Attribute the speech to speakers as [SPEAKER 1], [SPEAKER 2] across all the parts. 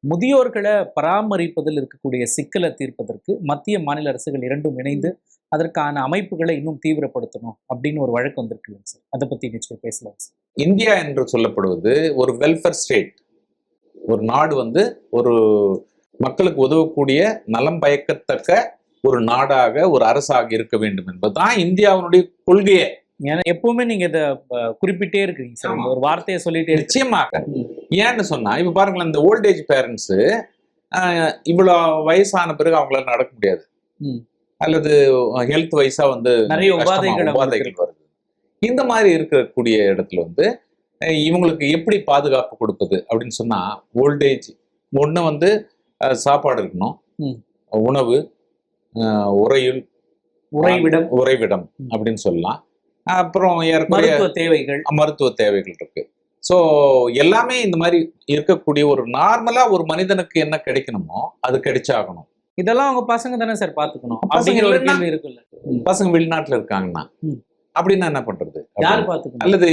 [SPEAKER 1] முதியோர்களை பராமரிப்பதில் இருக்கக்கூடிய சிக்கலை தீர்ப்பதற்கு மத்திய மாநில அரசுகள் இரண்டும் இணைந்து அதற்கான அமைப்புகளை இன்னும் தீவிரப்படுத்தணும் அப்படின்னு ஒரு வழக்கு வந்திருக்குங்க சார். அதை பத்தி நிச்சயம் பேசலாம் சார்.
[SPEAKER 2] இந்தியா என்று சொல்லப்படுவது ஒரு வெல்ஃபேர் ஸ்டேட். ஒரு நாடு வந்து ஒரு மக்களுக்கு உதவக்கூடிய நலம் பயக்கத்தக்க ஒரு நாடாக, ஒரு அரசாக இருக்க வேண்டும் என்பதுதான் இந்தியாவினுடைய கொள்கையே.
[SPEAKER 1] ஏன்னா எப்பவுமே நீங்க இதை குறிப்பிட்டே இருக்கிறீங்க சார். ஒரு வார்த்தையை சொல்லிட்டே இருக்கு.
[SPEAKER 2] நிச்சயமாக. ஏன்னு சொன்னா இப்ப பாருங்களேன், இந்த ஓல்டேஜ் பேரண்ட்ஸ் இவ்வளவு வயசான பிறகு அவங்களால நடக்க முடியாது, அல்லது ஹெல்த் வைஸா வந்து
[SPEAKER 1] நிறைய உபாதைகள்
[SPEAKER 2] வருது. இந்த மாதிரி இருக்கக்கூடிய இடத்துல வந்து இவங்களுக்கு எப்படி பாதுகாப்பு கொடுப்பது அப்படின்னு சொன்னா, ஓல்டேஜ் ஒண்ணு வந்து சாப்பாடு இருக்கணும், உணவு, உறைவிடம் அப்படின்னு சொல்லலாம். அப்புறம் மருத்துவ தேவைகள் இருக்கு. ஸோ எல்லாமே இந்த மாதிரி இருக்கக்கூடிய ஒரு நார்மலா ஒரு மனிதனுக்கு என்ன கிடைக்கணுமோ அது கிடைச்சாகணும்.
[SPEAKER 1] இதெல்லாம் அவங்க பசங்க தானே சார் பாத்துக்கணும்.
[SPEAKER 2] பசங்க வெளிநாட்டுல இருக்காங்கன்னா அப்படின்னா என்ன பண்றது?
[SPEAKER 1] யார் பாத்துக்கணும்?
[SPEAKER 2] அல்லது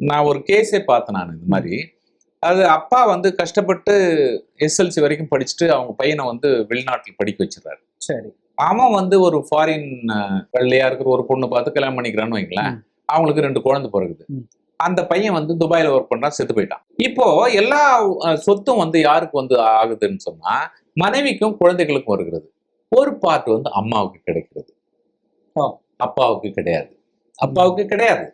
[SPEAKER 2] நான் ஒரு கேஸே பார்த்தேன் நான் இந்த மாதிரி. அது அப்பா வந்து கஷ்டப்பட்டு எஸ்எல்சி வரைக்கும் படிச்சுட்டு அவங்க பையனை வந்து வெளிநாட்டில் படிக்க வச்சிடறாரு.
[SPEAKER 1] சரி.
[SPEAKER 2] அவன் வந்து ஒரு ஃபாரின் வெள்ளையா இருக்கிற ஒரு பொண்ணு பார்த்து கல்யாணம் பண்ணிக்கிறான்னு வைங்களேன். அவங்களுக்கு 2 குழந்தை பிறகுது. அந்த பையன் வந்து துபாயில ஒர்க் பண்றான், செத்து போயிட்டான். இப்போ எல்லா சொத்தும் வந்து யாருக்கு வந்து ஆகுதுன்னு சொன்னா, மனைவிக்கும் குழந்தைகளுக்கும் வருகிறது. ஒரு பார்ட் வந்து அம்மாவுக்கு கிடைக்கிறது, அப்பாவுக்கு கிடையாது.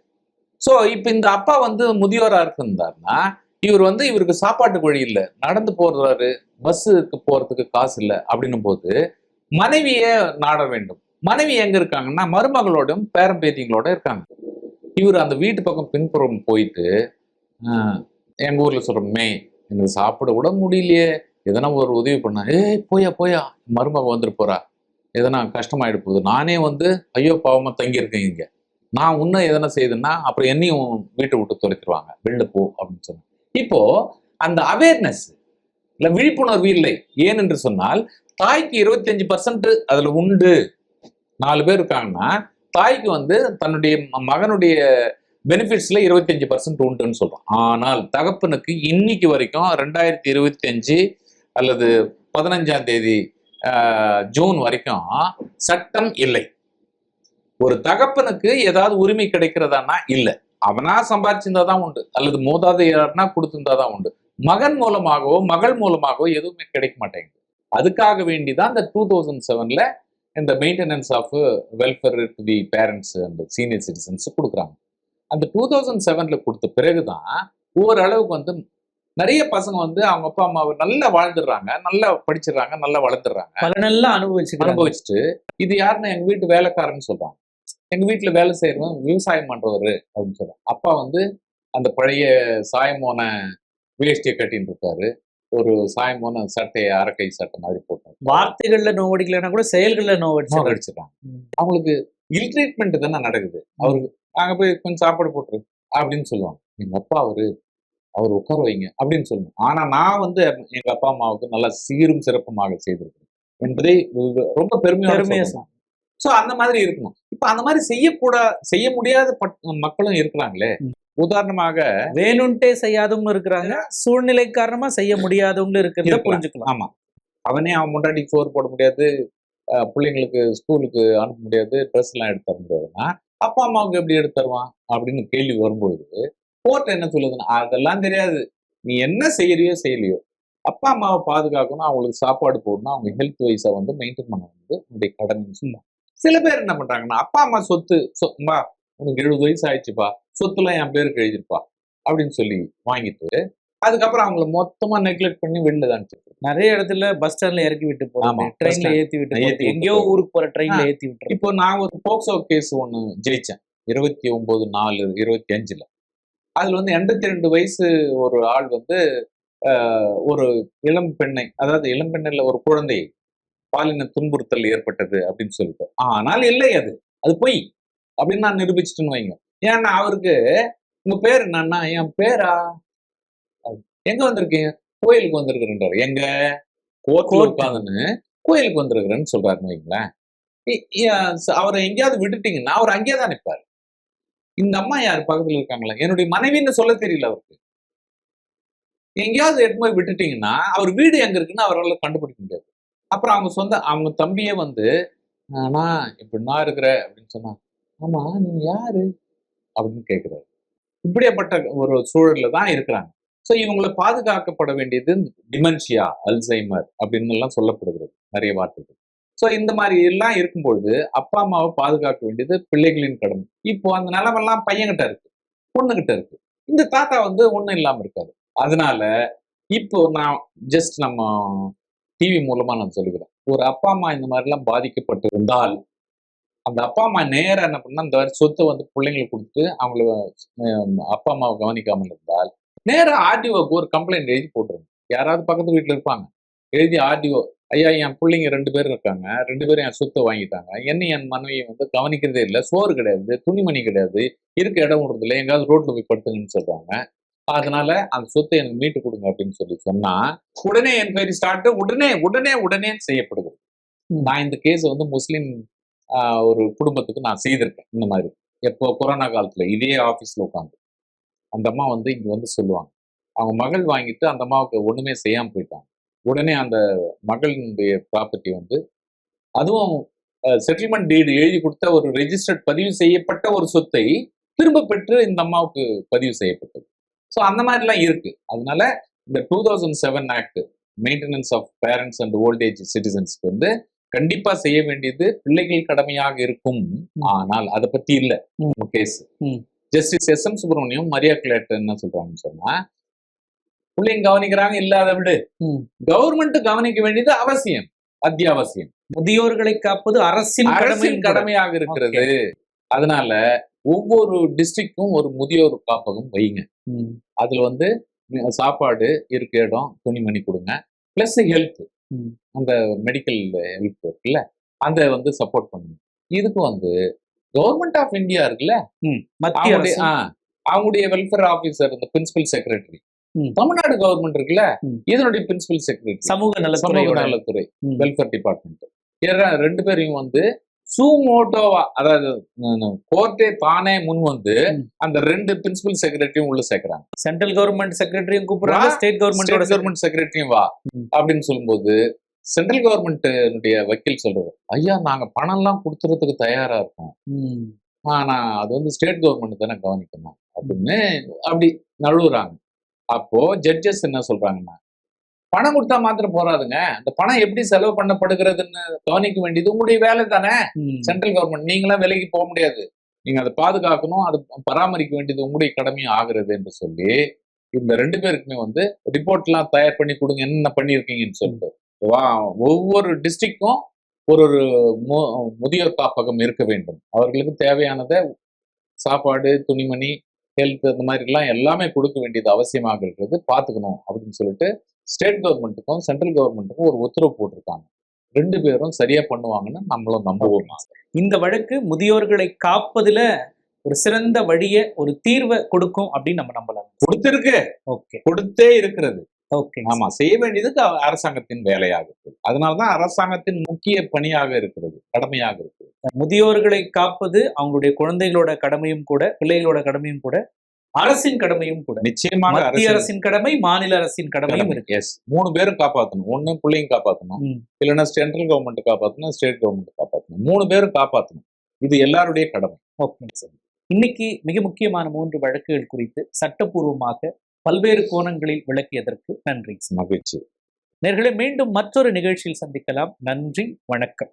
[SPEAKER 2] சோ இப்ப இந்த அப்பா வந்து முதியோரா இருந்தாருன்னா, இவருக்கு சாப்பாட்டுக்கு வழி இல்லை, நடந்து போறாரு, பஸ்ஸுக்கு போறதுக்கு காசு இல்லை அப்படின்னும் போது மனைவியே நாட வேண்டும். மனைவி எங்க இருக்காங்கன்னா மருமகளோடும் பேரம்பேத்திங்களோட இருக்காங்க. இவர் அந்த வீட்டு பக்கம் பின்புறம் போயிட்டு, எங்க ஊர்ல சொல்றோமே, எனக்கு சாப்பிட கூட முடியலையே, எதனா ஒரு உதவி பண்ணா, போயா மருமக வந்துட்டு போறா, எதனா கஷ்டமாயிடு போகுது, நானே வந்து ஐயோ பாவமா தங்கியிருக்கேன் இங்க, நான் இன்னும் எதனா செய்யுதுன்னா அப்புறம் என்னையும் வீட்டை விட்டு தொலைத்துருவாங்க, வெளில போ அப்படின்னு சொன்னேன். இப்போ அந்த அவேர்னஸ் இல்ல, விழிப்புணர்வு இல்லை. ஏனென்று சொன்னால் தாய்க்கு 25% அதுல உண்டு. 4 பேர் இருக்காங்கன்னா தாய்க்கு வந்து தன்னுடைய மகனுடைய பெனிஃபிட்ஸ்ல 25% உண்டுன்னு சொல்றோம். ஆனால் தகப்பனுக்கு இன்னைக்கு வரைக்கும் 2025 அல்லது 15ஆம் தேதி ஜூன் வரைக்கும் சட்டம் இல்லை. ஒரு தகப்பனுக்கு ஏதாவது உரிமை கிடைக்கிறதானா இல்ல. அவனா சம்பாதிச்சிருந்தாதான் உண்டு, அல்லது மூதாதையர்னா கொடுத்திருந்தாதான் உண்டு. மகன் மூலமாகவோ மகள் மூலமாகவோ எதுவுமே கிடைக்க மாட்டேங்குது. அதுக்காக வேண்டிதான் இந்த 2007ல இந்த maintenance of welfare to the parents and senior citizens கொடுக்குறாங்க. அந்த 2007ல கொடுத்த பிறகுதான் ஓரளவுக்கு வந்து நிறைய பசங்க வந்து அவங்க அப்பா அம்மாவை நல்லா வாழ்ந்துடுறாங்க, நல்லா படிச்சிடறாங்க, நல்லா வளர்ந்துடுறாங்க,
[SPEAKER 1] நல்லா
[SPEAKER 2] அனுபவிச்சுட்டு இது யாருன்னா எங்க வீட்டு வேலைக்காரன்னு சொல்றாங்க. எங்க வீட்டுல வேலை செய்யறவங்க விவசாயம் பண்றவரு அப்படின்னு சொல்றாங்க. அப்பா வந்து அந்த பழைய சாயமோன வேஷ்டியை கட்டின்னு இருக்காரு, ஒரு சாயமான சட்டையை அரைக்கை சட்டை மாதிரி போட்டாங்க.
[SPEAKER 1] வார்த்தைகள்ல நோவடிக்கலன்னா கூட செயல்கள்ல
[SPEAKER 2] நோவடிச்சிடறாங்க. அவங்களுக்கு இல் ட்ரீட்மெண்ட் தானே நடக்குது. அவருக்கு அங்க போய் கொஞ்சம் சாப்பாடு போட்டுரு அப்படின்னு சொல்லுவாங்க. எங்க அப்பா அவர் உட்கார வைங்க அப்படின்னு சொல்லுவாங்க. ஆனா நான் வந்து எங்க அப்பா அம்மாவுக்கு நல்லா சீரும் சிறப்புமாக செய்திருக்கேன் என்பதை ரொம்ப பெருமையா. சோ அந்த மாதிரி இருக்கணும். இப்ப அந்த மாதிரி செய்ய முடியாத மக்களும் இருக்கிறாங்களே. உதாரணமாக
[SPEAKER 1] வேணும்ட்டே செய்யாதவங்க இருக்கிறாங்க, சூழ்நிலை காரணமா செய்ய முடியாதவங்க இருக்கிறத புரிஞ்சுக்கலாம்.
[SPEAKER 2] ஆமா, அவன் முன்னாடி சோறு போட முடியாது, பிள்ளைங்களுக்கு ஸ்கூலுக்கு அனுப்ப முடியாது, ட்ரெஸ் எல்லாம் எடுத்து தர முடியாதுன்னா அப்பா அம்மாவுக்கு எப்படி எடுத்து தருவான் அப்படின்னு கேள்வி வரும்பொழுது கோர்ட் என்ன சொல்லுதுன்னா, அதெல்லாம் தெரியாது, நீ என்ன செய்யலையோ அப்பா அம்மாவை பாதுகாக்கணும், அவங்களுக்கு சாப்பாடு போடணும், அவங்க ஹெல்த் வைஸா வந்து மெயின்டைன் பண்ண வந்து உங்களுடைய கடமைன்னு சொல்லலாம். சில பேர் என்ன பண்றாங்கன்னா, அப்பா அம்மா சொத்து உனக்கு 70 வயசு ஆயிடுச்சுப்பா, சொத்துலாம் என் பேருக்கு எழுதிருப்பா அப்படின்னு சொல்லி வாங்கிட்டு அதுக்கப்புறம் அவங்களை மொத்தமா நெக்லெக்ட் பண்ணி வெளில தான்
[SPEAKER 1] நிறைய இடத்துல பஸ் ஸ்டாண்ட்ல இறக்கி விட்டு போறாங்க, ட்ரெயின்ல ஏத்தி விட்டு, எங்கேயோ ஊருக்கு போற ட்ரெயின்ல ஏத்தி விட்டு.
[SPEAKER 2] இப்போ நான் ஒரு போக்சோ கேஸ் ஒண்ணு ஜெயிச்சேன் 29/4/25ல. அதுல வந்து 82 வயசு ஒரு ஆள் வந்து ஒரு இளம் பெண்ணை, அதாவது இளம் பெண்ணில் ஒரு குழந்தை பாலின துன்புறுத்தல் ஏற்பட்டது அப்படின்னு சொல்லிட்டு, ஆனால் இல்லை, அது பொய் அப்படின்னு நான் நிரூபிச்சுட்டுன்னு வைங்க. ஏன்னா அவருக்கு உங்க பேர் என்னன்னா, என் பேரா, எங்க வந்திருக்கீங்க, கோயிலுக்கு வந்திருக்கிறேன்றாரு. எங்க கோர்ட்ல உட்காந்துன்னு கோயிலுக்கு வந்திருக்கிறேன்னு சொல்றாருன்னு வைங்களேன். அவரை எங்கேயாவது விட்டுட்டீங்கன்னா அவர் அங்கேயே தான் நிற்பாரு. இந்த அம்மா யார் பக்கத்துல இருக்காங்களா, என்னுடைய மனைவின்னு சொல்ல தெரியல அவருக்கு. எங்கேயாவது எடுத்து போய் விட்டுட்டீங்கன்னா அவர் வீடு எங்க இருக்குன்னு அவரால் கண்டுபிடிக்க முடியாது. அப்புறம் அவங்க தம்பியே வந்து நான் இப்படி நான் இருக்கிற அப்படின்னு சொன்னா, ஆமா நீ யாரு அப்படின்னு கேட்கிறாரு. இப்படியாப்பட்ட ஒரு சூழல்ல தான் இருக்கிறாங்க. ஸோ இவங்களை பாதுகாக்கப்பட வேண்டியது டிமென்ஷியா, அல்சைமர் அப்படின்னு எல்லாம் சொல்லப்படுகிறது நிறைய வார்த்தைகள். ஸோ இந்த மாதிரி எல்லாம் இருக்கும்பொழுது அப்பா அம்மாவை பாதுகாக்க வேண்டியது பிள்ளைகளின் கடமை. இப்போ அந்த நிலமெல்லாம் பையன்கிட்ட இருக்கு, பொண்ணுகிட்ட இருக்கு. இந்த தாத்தா வந்து ஒண்ணும் இல்லாம இருக்காரு. அதனால இப்போ நான் ஜஸ்ட் நம்ம டிவி மூலமா நான் சொல்லிக்கிறேன். ஒரு அப்பா அம்மா இந்த மாதிரி எல்லாம் பாதிக்கப்பட்டு இருந்தால் அந்த அப்பா அம்மா நேரம் என்ன பண்ணா இந்த மாதிரி சொத்தை வந்து பிள்ளைங்களுக்கு கொடுத்துட்டு அவங்கள அப்பா அம்மாவை கவனிக்காமல் இருந்தால் நேரம் ஆர்டிஓக்கு ஒரு கம்ப்ளைண்ட் எழுதி போட்டுருங்க. யாராவது பக்கத்து வீட்டுல இருப்பாங்க, எழுதி ஆர்டிஓ, ஐயா என் பிள்ளைங்க 2 பேர் இருக்காங்க, 2 பேரும் என் சொத்தை வாங்கிட்டாங்க, என்ன என் மனைவியை வந்து கவனிக்கிறதே இல்லை, சோறு கிடையாது, துணிமணி கிடையாது, இருக்க இடம் விடுறது இல்லை, எங்காவது ரோட்ல போய் படுத்துங்கன்னு சொல்றாங்க, அதனால அந்த சொத்தை எனக்கு மீட்டு கொடுங்க அப்படின்னு சொன்னா உடனே என்கொயரி ஸ்டார்ட், உடனே உடனே உடனே செய்யப்படுகிறது. நான் இந்த கேஸ் வந்து முஸ்லிம் ஒரு குடும்பத்துக்கு நான் செய்திருக்கேன். இந்த மாதிரி எப்போ கொரோனா காலத்துல இதே ஆபீஸ்ல உட்காந்து அந்த அம்மா வந்து இங்க வந்து சொல்லுவாங்க, அவங்க மகள் வாங்கிட்டு அந்த அம்மாவுக்கு ஒண்ணுமே செய்யாம போயிட்டாங்க. உடனே அந்த மகளினுடைய ப்ராப்பர்ட்டி வந்து அதுவும் செட்டில்மெண்ட் டீடு எழுதி கொடுத்த ஒரு ரெஜிஸ்டர்ட் பதிவு செய்யப்பட்ட ஒரு சொத்தை திரும்ப பெற்று இந்த அம்மாவுக்கு பதிவு செய்யப்பட்டது. ஸோ அந்த மாதிரிலாம் இருக்கு. அதனால இந்த 2007 act maintenance of parents and old age சிட்டிசன்ஸ்க்கு வந்து கண்டிப்பா செய்ய வேண்டியது பிள்ளைகள் கடமையாக இருக்கும். ஆனால் அதை பத்தி இல்ல case. Justice S M. Subramaniam, Maria Clete என்ன சொல்றாங்கன்னு சொன்னா, பிள்ளைங்க கவனிக்கிறாங்க இல்லாத விடு, கவர்மெண்ட் கவனிக்க வேண்டியது அவசியம், அத்தியாவசியம்.
[SPEAKER 1] முதியோர்களை காப்பது அரசின்
[SPEAKER 2] கடமையாக இருக்கிறது. அதனால ஒவ்வொரு டிஸ்ட்ரிக்டும் ஒரு முதியோர் காப்பகம் வைங்க. அதுல வந்து சாப்பாடு, இருக்க இடம், துணிமணி கொடுங்க, பிளஸ் ஹெல்த், அந்த மெடிக்கல் ஹெல்ப் இருக்குல்ல, அதை வந்து சப்போர்ட் பண்ணுங்க. இதுக்கு வந்து கவர்மெண்ட் ஆஃப் இந்தியா இருக்குல்ல, அவங்களுடைய வெல்ஃபேர் ஆபீசர், இந்த பிரின்சிபல் செக்ரட்டரி, தமிழ்நாடு கவர்மெண்ட் இருக்குல்ல, இதனுடைய பிரின்சிபல் செக்ரட்டரி, சமூக நலத்துறை, வெல்ஃபேர் டிபார்ட்மெண்ட், 2 பேரையும் வந்து சூமோட்டோவா, அதாவது கோர்ட்டே தானே முன் வந்து அந்த 2 பிரின்சிபல் செக்ரட்டரியும் உள்ள சேர்க்கிறாங்க.
[SPEAKER 1] சென்ட்ரல் கவர்மெண்ட் செக்ரட்டரியும் கூப்பிடுறாங்க, ஸ்டேட் கவர்மெண்ட்
[SPEAKER 2] செக்ரட்டரியும் வா அப்படின்னு சொல்லும்போது சென்ட்ரல் கவர்மெண்ட் வக்கீல் சொல்றது, ஐயா நாங்க பணம் எல்லாம் கொடுத்துறதுக்கு தயாரா இருக்கோம், ஆனா அது வந்து ஸ்டேட் கவர்மெண்ட் தானே கவனிக்கணும் அப்படின்னு அப்படி நழுவுறாங்க. அப்போ ஜட்ஜஸ் என்ன சொல்றாங்கன்னா, பணம் கொடுத்தா மாத்திரம் போறாதுங்க, அந்த பணம் எப்படி செலவு பண்ணப்படுகிறதுன்னு கவனிக்க வேண்டியது உங்களுடைய வேலை தானே. சென்ட்ரல் கவர்மெண்ட் நீங்களாம் விலைக்கு போக முடியாது, நீங்க அதை பாதுகாக்கணும், அதை பராமரிக்க வேண்டியது உங்களுடைய கடமையும் ஆகிறது என்று சொல்லி இந்த 2 பேருக்குமே வந்து ரிப்போர்ட் எல்லாம் தயார் பண்ணி கொடுங்க, என்ன பண்ணிருக்கீங்கன்னு சொல்லிட்டு. ஒவ்வொரு டிஸ்ட்ரிக்டும் ஒரு முதியோர் காப்பகம் இருக்க வேண்டும். அவர்களுக்கு தேவையானதை சாப்பாடு, துணிமணி, ஹெல்த், அந்த மாதிரி எல்லாம் எல்லாமே கொடுக்க வேண்டியது அவசியமாக இருக்கிறது, பார்த்துக்கணும் அப்படின்னு சொல்லிட்டு ஸ்டேட் கவர்மெண்ட்டுக்கும் சென்ட்ரல் கவர்மெண்ட்டுக்கும் ஒரு உத்தரவு போட்டிருக்காங்க. 2 பேரும் சரியா பண்ணுவாங்கன்னு நம்மளும் நம்புவோம்.
[SPEAKER 1] இந்த வழக்கு முதியோர்களை காப்பதுல ஒரு சிறந்த வழியை, ஒரு தீர்வை கொடுக்கும் அப்படின்னு நம்ம நம்பலாம்.
[SPEAKER 2] கொடுத்திருக்கு, கொடுத்தே இருக்கிறது. ஆமா, செய்ய வேண்டியது அரசாங்கத்தின் வேலையாக இருக்குது. அதனாலதான் அரசாங்கத்தின் முக்கிய பணியாக இருக்கிறது, கடமையாக இருக்கிறது.
[SPEAKER 1] முதியோர்களை காப்பது அவங்களுடைய குழந்தைகளோட கடமையும் கூட, பிள்ளைகளோட கடமையும் கூட, அரசின் கடமையும் கூட.
[SPEAKER 2] நிச்சயமாக
[SPEAKER 1] மத்திய அரசின் கடமை, மாநில அரசின் கடமையும் இருக்கு.
[SPEAKER 2] 3 பேரும் காப்பாற்றணும். ஒண்ணு பிள்ளைங்க காப்பாற்றணும், இல்லைன்னா சென்ட்ரல் கவர்மெண்ட் காப்பாற்றணும், ஸ்டேட் கவர்மெண்ட் காப்பாற்றணும். 3 பேரும் காப்பாற்றணும். இது எல்லாருடைய கடமை.
[SPEAKER 1] Okay sir. இன்னைக்கு மிக முக்கியமான 3 வழக்குகள் குறித்து சட்டப்பூர்வமாக பல்வேறு கோணங்களில் விளக்கியதற்கு நன்றி.
[SPEAKER 2] மகிழ்ச்சி.
[SPEAKER 1] நேயர்களே, மீண்டும் மற்றொரு நிகழ்ச்சியில் சந்திக்கலாம். நன்றி, வணக்கம்.